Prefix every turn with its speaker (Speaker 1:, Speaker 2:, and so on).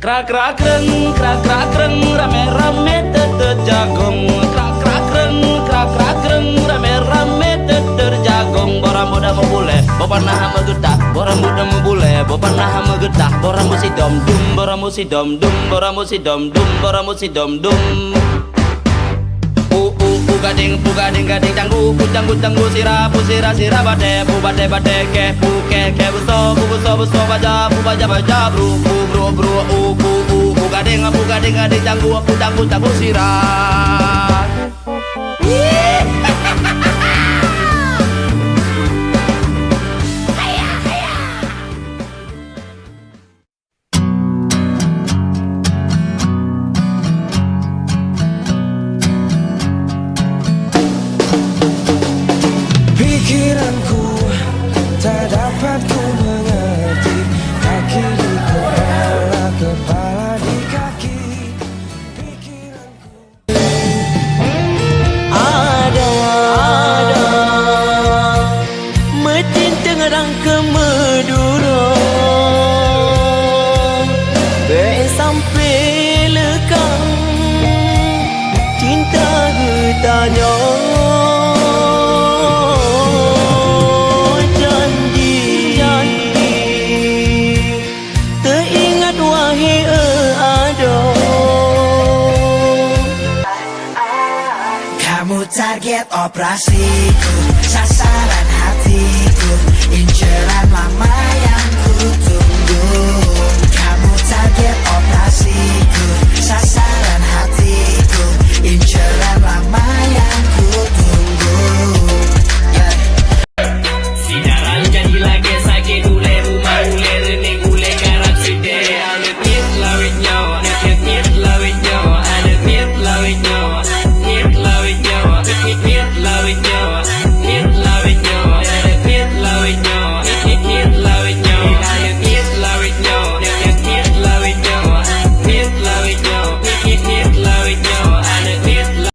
Speaker 1: krak krak kreng, rame rame tetet jagung. Krak krak kreng, rame rame tetet jagung. Borang muda mau bule, bopanah megetah. Borang muda mau bule, bopanah megetah. Borang musi dom dum, borang musi dom dum, borang musi dom dum, borang musi dom dum. Gading gading canggu sira bade ke buso baja bru gading canggu sira.
Speaker 2: Pikiranku tak dapat ku mengerti. Kaki di kepala, kepala di kaki. Pikiranku
Speaker 3: ada metin tengerang ke Madura, sampai lekang cinta getanya.
Speaker 2: target operasiku, sasaran hatiku, inceran lama